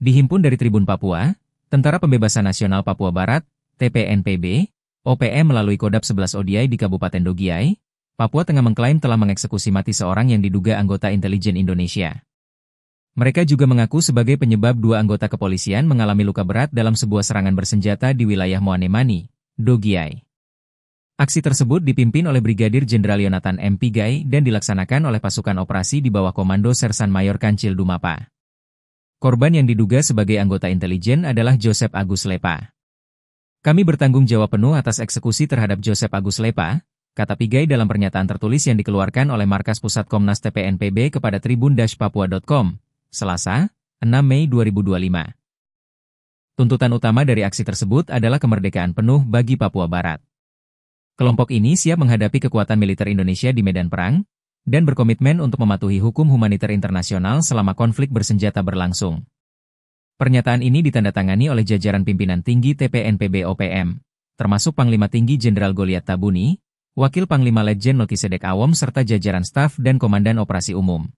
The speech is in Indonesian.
Dihimpun dari Tribun Papua, Tentara Pembebasan Nasional Papua Barat, TPNPB, OPM melalui Kodap 11 ODI di Kabupaten Dogiai, Papua Tengah mengklaim telah mengeksekusi mati seorang yang diduga anggota intelijen Indonesia. Mereka juga mengaku sebagai penyebab 2 anggota kepolisian mengalami luka berat dalam sebuah serangan bersenjata di wilayah Moanemani, Dogiai. Aksi tersebut dipimpin oleh Brigadir Jenderal Yonatan M. Pigai dan dilaksanakan oleh pasukan operasi di bawah Komando Sersan Mayor Kancil Dumapa. Korban yang diduga sebagai anggota intelijen adalah Joseph Agus Lepa. Kami bertanggung jawab penuh atas eksekusi terhadap Joseph Agus Lepa, kata Pigai dalam pernyataan tertulis yang dikeluarkan oleh Markas Pusat Komnas TPNPB kepada tribun-papua.com, Selasa, 6 Mei 2025. Tuntutan utama dari aksi tersebut adalah kemerdekaan penuh bagi Papua Barat. Kelompok ini siap menghadapi kekuatan militer Indonesia di medan perang, dan berkomitmen untuk mematuhi hukum humaniter internasional selama konflik bersenjata berlangsung. Pernyataan ini ditandatangani oleh jajaran pimpinan tinggi TPNPB OPM, termasuk Panglima Tinggi Jenderal Goliat Tabuni, Wakil Panglima Letjen Melkisedek Awom serta jajaran staf dan Komandan Operasi Umum.